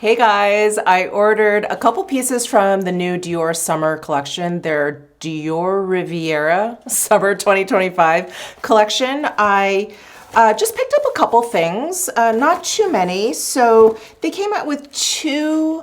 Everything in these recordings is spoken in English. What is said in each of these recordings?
Hey guys, I ordered a couple pieces from the new Dior Summer collection, their Dior Riviera Summer 2025 collection. I just picked up a couple things, not too many. So they came out with two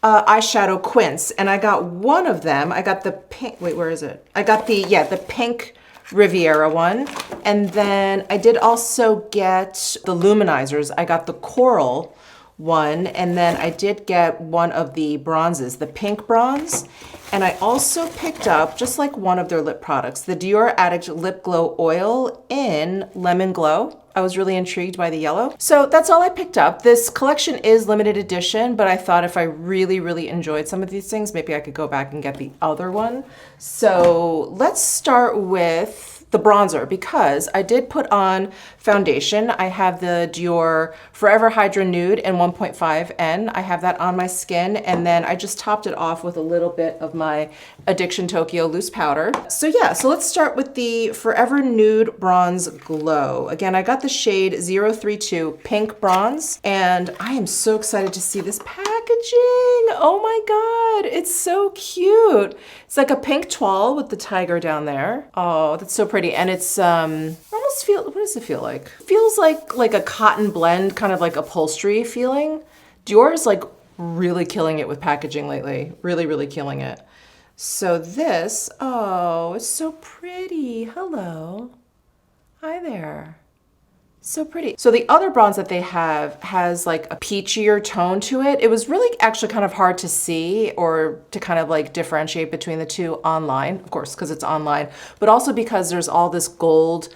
eyeshadow quints, and I got one of them. I got the pink, wait, where is it? I got the pink Riviera one. And then I did also get the luminizers. I got the coral one, and then I did get one of the bronzes, the pink bronze. And I also picked up, just like one of their lip products, the Dior Addict Lip Glow Oil in Lemon Glow. I was really intrigued by the yellow. So that's all I picked up. This collection is limited edition, but I thought if I really enjoyed some of these things, maybe I could go back and get the other one. So let's start with the bronzer, because I did put on foundation. I have the Dior Forever Hydra Nude in 1.5N. I have that on my skin, and then I just topped it off with a little bit of my Addiction Tokyo loose powder. So yeah, so let's start with the Forever Nude Bronze Glow. Again, I got the shade 032 Pink Bronze, and I am so excited to see this packaging. Oh my God, it's so cute. It's like a pink toile with the tiger down there. Oh, that's so pretty. And it's almost feel, what does it feel like? Feels like a cotton blend, kind of like upholstery feeling. Dior is like really killing it with packaging lately. Really killing it. So this, oh, it's so pretty. Hello. Hi there. So pretty. So the other bronze that they have has like a peachier tone to it. It was really actually kind of hard to see or to kind of like differentiate between the two online, of course, because it's online, but also because there's all this gold,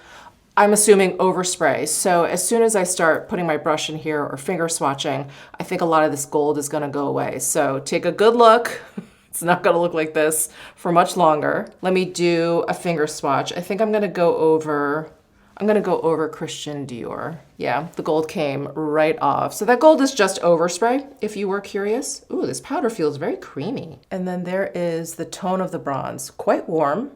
I'm assuming overspray. So as soon as I start putting my brush in here or finger swatching, I think a lot of this gold is gonna go away. So take a good look. It's not gonna look like this for much longer. Let me do a finger swatch. I think I'm gonna go over Christian Dior. Yeah, the gold came right off. So that gold is just overspray, if you were curious. Ooh, this powder feels very creamy. And then there is the tone of the bronze, quite warm.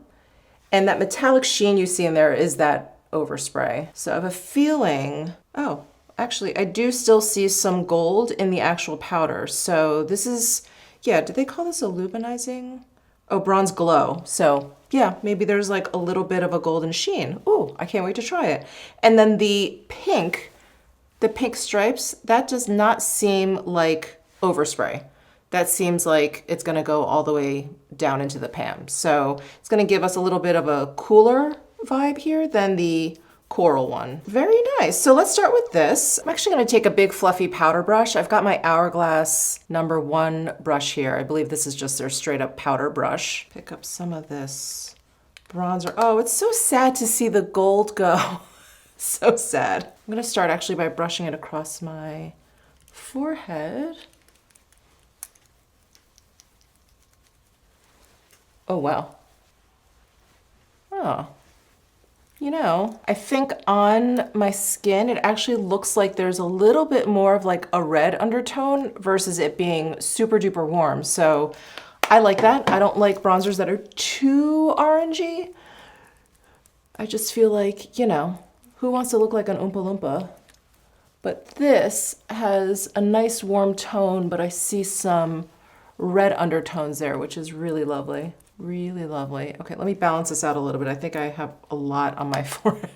And that metallic sheen you see in there is that overspray. So I have a feeling, oh, actually I do still see some gold in the actual powder. So this is, yeah, did they call this a luminizing? Oh, bronze glow. So yeah, maybe there's like a little bit of a golden sheen. Ooh, I can't wait to try it. And then the pink stripes, that does not seem like overspray. That seems like it's gonna go all the way down into the pan. So it's gonna give us a little bit of a cooler vibe here than the coral one. Very nice. So let's start with this. I'm actually going to take a big fluffy powder brush. I've got my Hourglass #1 brush here. I believe this is just their straight up powder brush. Pick up some of this bronzer. Oh, it's so sad to see the gold go. So sad. I'm going to start actually by brushing it across my forehead. Oh, wow. Oh. You know, I think on my skin, it actually looks like there's a little bit more of like a red undertone versus it being super duper warm. So I like that. I don't like bronzers that are too orangey. I just feel like, you know, who wants to look like an Oompa Loompa? But this has a nice warm tone, but I see some red undertones there, which is really lovely. Really lovely. Okay, let me balance this out a little bit. I think I have a lot on my forehead.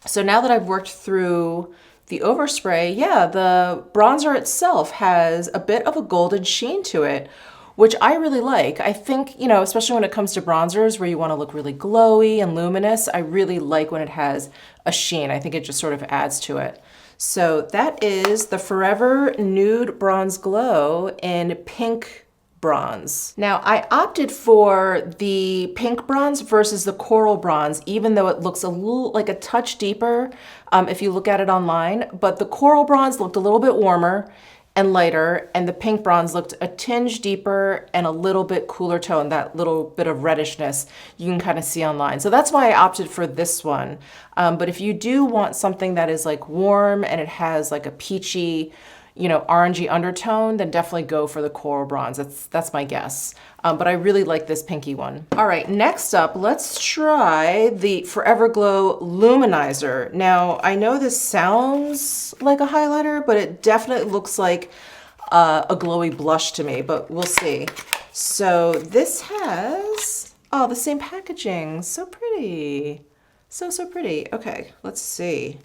So now that I've worked through the overspray, yeah, the bronzer itself has a bit of a golden sheen to it, which I really like. I think, you know, especially when it comes to bronzers where you want to look really glowy and luminous, I really like when it has a sheen. I think it just sort of adds to it. So that is the Forever Nude Bronze Glow in Pink Bronze. Now I opted for the pink bronze versus the coral bronze, even though it looks a little like a touch deeper if you look at it online, but the coral bronze looked a little bit warmer and lighter, and the pink bronze looked a tinge deeper and a little bit cooler tone, that little bit of reddishness you can kind of see online. So that's why I opted for this one. But if you do want something that is like warm and it has like a peachy, you know, orangey undertone, then definitely go for the coral bronze. That's my guess. But I really like this pinky one. All right, next up, let's try the Forever Glow Luminizer. Now, I know this sounds like a highlighter, but it definitely looks like a glowy blush to me, but we'll see. So this has, oh, the same packaging. So pretty. So pretty. Okay, let's see.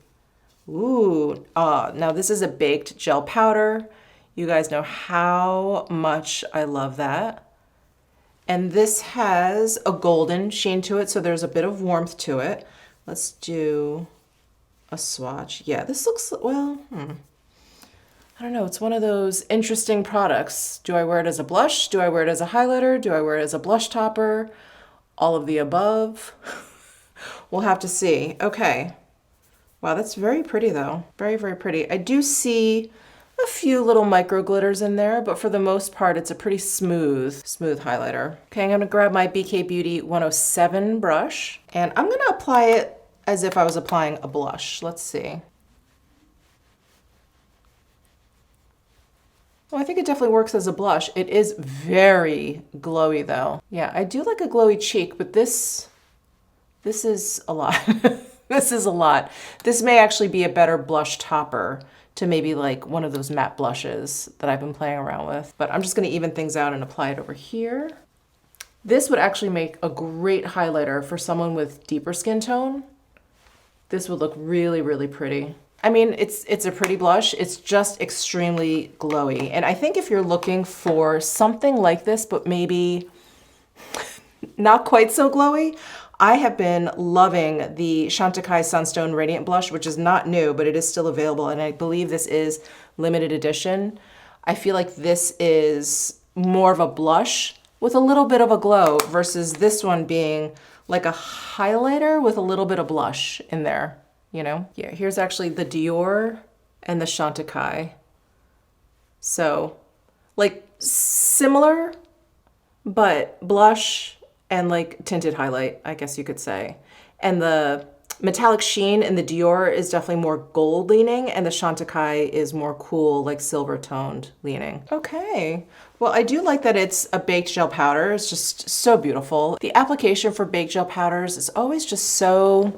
Ooh, now this is a baked gel powder. You guys know how much I love that. And this has a golden sheen to it, so there's a bit of warmth to it. Let's do a swatch. Yeah, this looks, well, I don't know, it's one of those interesting products. Do I wear it as a blush? Do I wear it as a highlighter? Do I wear it as a blush topper? All of the above? We'll have to see. Okay. Wow, that's very pretty though. Very, very pretty. I do see a few little micro glitters in there, but for the most part, it's a pretty smooth highlighter. Okay, I'm gonna grab my BK Beauty 107 brush, and I'm gonna apply it as if I was applying a blush. Let's see. Well, I think it definitely works as a blush. It is very glowy though. Yeah, I do like a glowy cheek, but this is a lot. This is a lot. This may actually be a better blush topper to maybe like one of those matte blushes that I've been playing around with. But I'm just gonna even things out and apply it over here. This would actually make a great highlighter for someone with deeper skin tone. This would look really, really pretty. I mean, it's a pretty blush. It's just extremely glowy. And I think if you're looking for something like this, but maybe not quite so glowy, I have been loving the Chantecaille Sunstone Radiant Blush, which is not new, but it is still available. And I believe this is limited edition. I feel like this is more of a blush with a little bit of a glow versus this one being like a highlighter with a little bit of blush in there, you know? Yeah, here's actually the Dior and the Chantecaille. So like similar, but blush and like tinted highlight, I guess you could say. And the metallic sheen in the Dior is definitely more gold leaning, and the Chantecaille is more cool, like silver toned leaning. Okay, well, I do like that it's a baked gel powder. It's just so beautiful. The application for baked gel powders is always just so,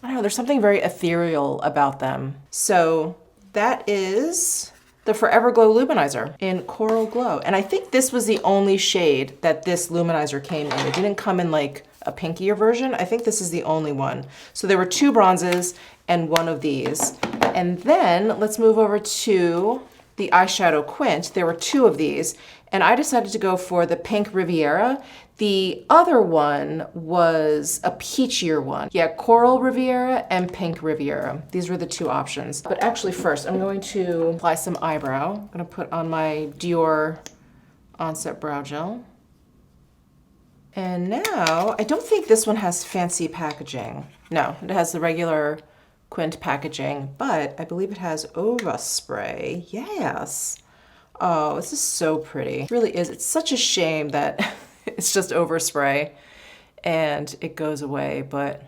I don't know, there's something very ethereal about them. So that is the Forever Glow Luminizer in Coral Glow. And I think this was the only shade that this luminizer came in. It didn't come in like a pinkier version. I think this is the only one. So there were 2 bronzes and 1 of these. And then let's move over to the eyeshadow quint. There were 2 of these, and I decided to go for the Pink Riviera. The other one was a peachier one. Yeah, Coral Riviera and Pink Riviera. These were the 2 options. But actually first, I'm going to apply some eyebrow. I'm gonna put on my Dior Onset Brow Gel. And now, I don't think this one has fancy packaging. No, it has the regular quint packaging, but I believe it has overspray. Yes. Oh, this is so pretty. It really is. It's such a shame that it's just overspray and it goes away, but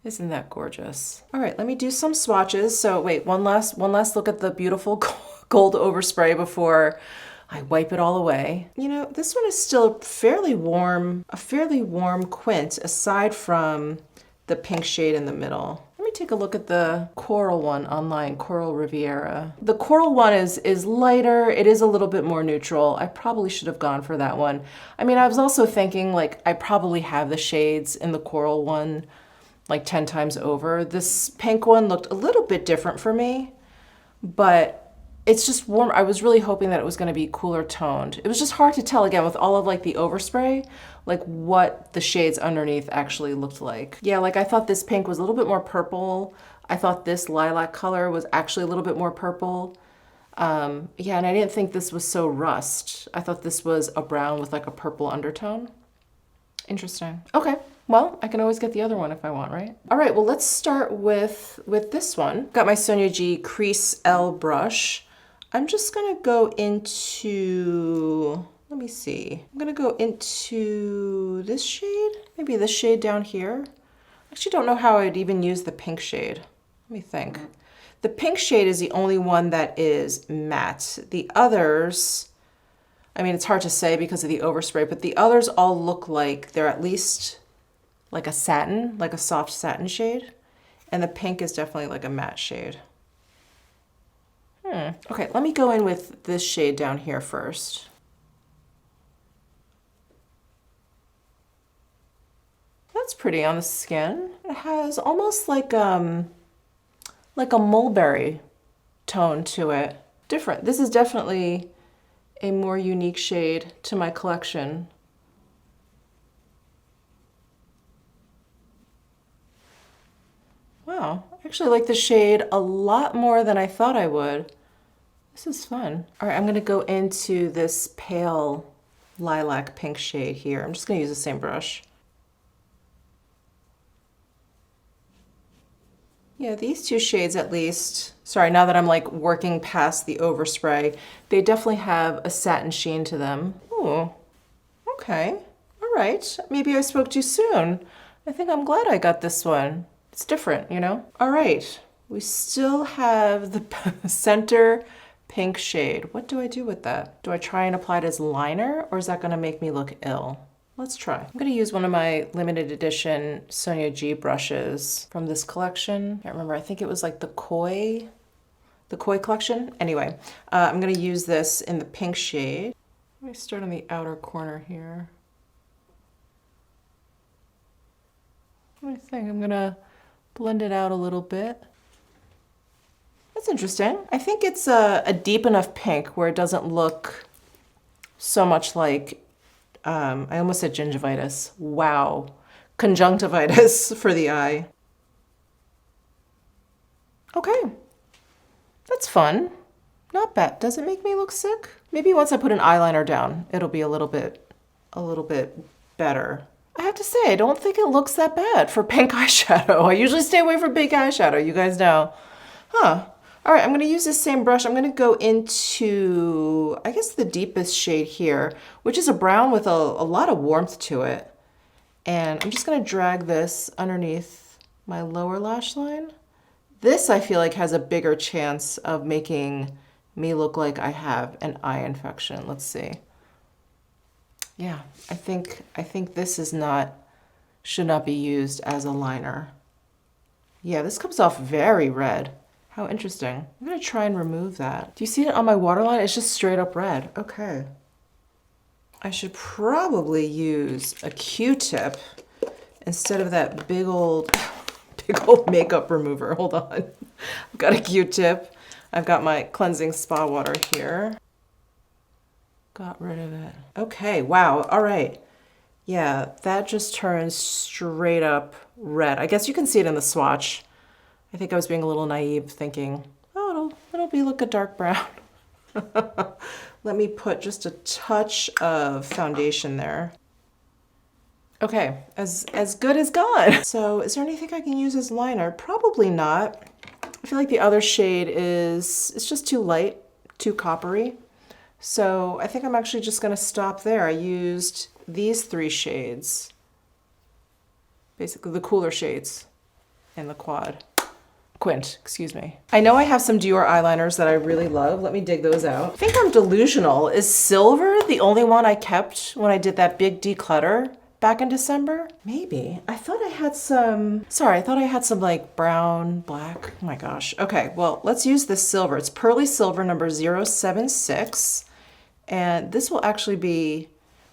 isn't that gorgeous? All right, let me do some swatches. So wait, one last look at the beautiful gold overspray before I wipe it all away. You know, this one is still a fairly warm quint aside from the pink shade in the middle. Let me take a look at the coral one online, Coral Riviera. The coral one is lighter. It is a little bit more neutral. I probably should have gone for that one. I mean, I was also thinking like I probably have the shades in the coral one like 10 times over. This pink one looked a little bit different for me, but it's just warm. I was really hoping that it was going to be cooler toned. It was just hard to tell again with all of like the overspray, like what the shades underneath actually looked like. Yeah, like I thought this pink was a little bit more purple. I thought this lilac color was actually a little bit more purple. Yeah, and I didn't think this was so rust. I thought this was a brown with like a purple undertone. Interesting. Okay. Well, I can always get the other one if I want, right? All right, well, let's start with this one. Got my Sonia G Crease L brush. I'm just gonna go into, let me see. I'm gonna go into this shade, maybe this shade down here. I actually don't know how I'd even use the pink shade. Let me think. The pink shade is the only one that is matte. The others, I mean, it's hard to say because of the overspray, but the others all look like they're at least like a satin, like a soft satin shade. And the pink is definitely like a matte shade. Okay, let me go in with this shade down here first. That's pretty on the skin. It has almost like a mulberry tone to it. Different. This is definitely a more unique shade to my collection. Wow, I actually like the shade a lot more than I thought I would. This is fun. All right, I'm gonna go into this pale lilac pink shade here. I'm just gonna use the same brush. Yeah, these two shades at least, sorry, now that I'm like working past the overspray, they definitely have a satin sheen to them. Ooh, okay, all right. Maybe I spoke too soon. I think I'm glad I got this one. It's different, you know? All right, we still have the center pink shade. What do I do with that? Do I try and apply it as liner, or is that gonna make me look ill? Let's try. I'm gonna use one of my limited edition Sonia G brushes from this collection. I can't remember, I think it was like the Koi collection. Anyway, I'm gonna use this in the pink shade. Let me start on the outer corner here. What do you think? I'm gonna blend it out a little bit. That's interesting. I think it's a deep enough pink where it doesn't look so much like, I almost said gingivitis. Wow. Conjunctivitis for the eye. Okay. That's fun. Not bad. Does it make me look sick? Maybe once I put an eyeliner down, it'll be a little bit better. I have to say, I don't think it looks that bad for pink eyeshadow. I usually stay away from pink eyeshadow, you guys know. Huh. All right, I'm gonna use this same brush. I'm gonna go into, I guess, the deepest shade here, which is a brown with a lot of warmth to it. And I'm just gonna drag this underneath my lower lash line. This, I feel like, has a bigger chance of making me look like I have an eye infection. Let's see. Yeah, I think this should not be used as a liner. Yeah, this comes off very red. How interesting. I'm gonna try and remove that. Do you see it on my waterline? It's just straight up red. Okay. I should probably use a Q-tip instead of that big old makeup remover. Hold on. I've got a Q-tip. I've got my cleansing spa water here. Got rid of it. Okay, wow, all right. Yeah, that just turns straight up red. I guess you can see it in the swatch. I think I was being a little naive thinking, oh, it'll look a dark brown. Let me put just a touch of foundation there. Okay, as good as gone. So is there anything I can use as liner? Probably not. I feel like the other shade it's just too light, too coppery. So I think I'm actually just gonna stop there. I used these three shades, basically the cooler shades in the quint, excuse me. I know I have some Dior eyeliners that I really love. Let me dig those out. I think I'm delusional. Is silver the only one I kept when I did that big declutter back in December? Maybe. I thought I had some, sorry, I thought I had some like brown, black. Oh my gosh. Okay, well, let's use this silver. It's Pearly Silver number 076. And this will actually be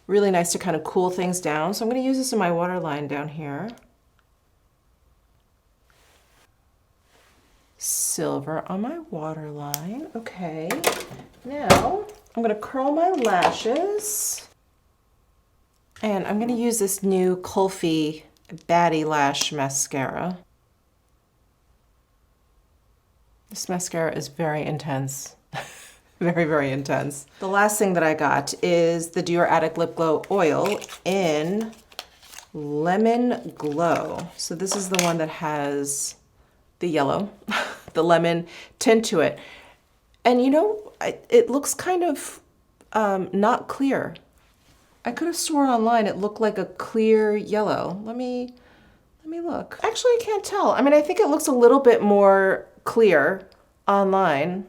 really nice to kind of cool things down. So I'm gonna use this in my waterline down here. Silver on my waterline. Okay, now I'm gonna curl my lashes. And I'm gonna use this new Pkwy Baddie Lash Mascara. This mascara is very intense. Very, very intense. The last thing that I got is the Dior Addict Lip Glow Oil in Lemon Glow. So this is the one that has the yellow, the lemon tint to it. And you know, it looks kind of not clear. I could have sworn online it looked like a clear yellow. Let me look. Actually, I can't tell. I mean, I think it looks a little bit more clear online.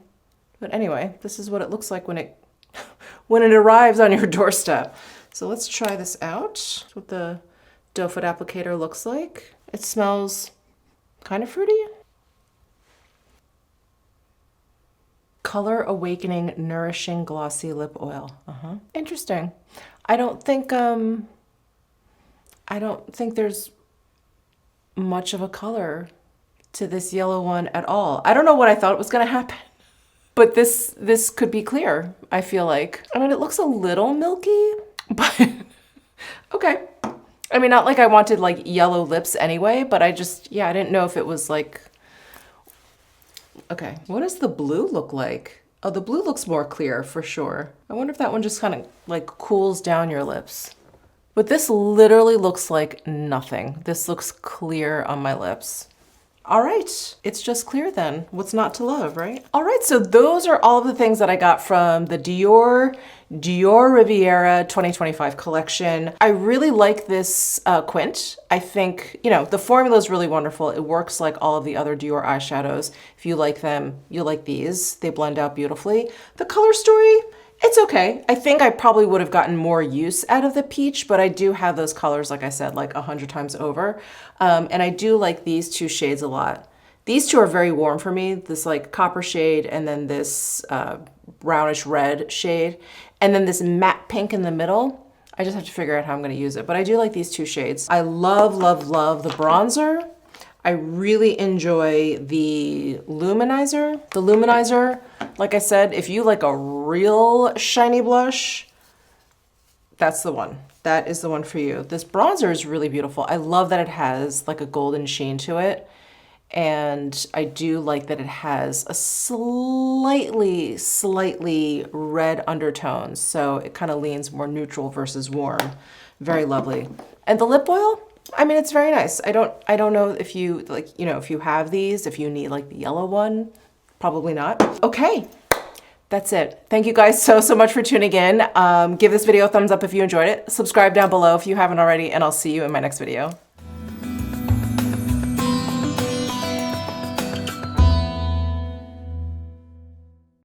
But anyway, this is what it looks like when it when it arrives on your doorstep. So let's try this out. That's what the doe foot applicator looks like. It smells kind of fruity. Color Awakening Nourishing Glossy Lip Oil. Interesting. I don't think there's much of a color to this yellow one at all. I don't know what I thought was gonna happen, but this could be clear, I feel like. I mean, it looks a little milky, but okay. I mean, not like I wanted like yellow lips anyway, but I didn't know if it was like, okay. What does the blue look like? Oh, the blue looks more clear for sure. I wonder if that one just kind of like cools down your lips. But this literally looks like nothing. This looks clear on my lips. All right, it's just clear then. What's not to love, right? All right, so those are all of the things that I got from the DIOR Dioriviera 2025 collection. I really like this quint. I think, you know, the formula is really wonderful. It works like all of the other Dior eyeshadows. If you like them, you'll like these. They blend out beautifully. The color story, it's okay. I think I probably would have gotten more use out of the peach, but I do have those colors, like I said, like 100 times over. And I do like these two shades a lot. These two are very warm for me, this like copper shade and then this brownish red shade. And then this matte pink in the middle. I just have to figure out how I'm gonna use it, but I do like these two shades. I love, love, love the bronzer. I really enjoy the luminizer. The luminizer, like I said, if you like a real shiny blush, that's the one. That is the one for you. This bronzer is really beautiful. I love that it has like a golden sheen to it. And I do like that it has a slightly red undertones. So it kind of leans more neutral versus warm. Very lovely. And the lip oil, I mean, it's very nice. I don't know if you like, you know, if you have these, if you need like the yellow one, probably not. Okay, that's it. Thank you guys so much for tuning in. Give this video a thumbs up if you enjoyed it. Subscribe down below if you haven't already, and I'll see you in my next video.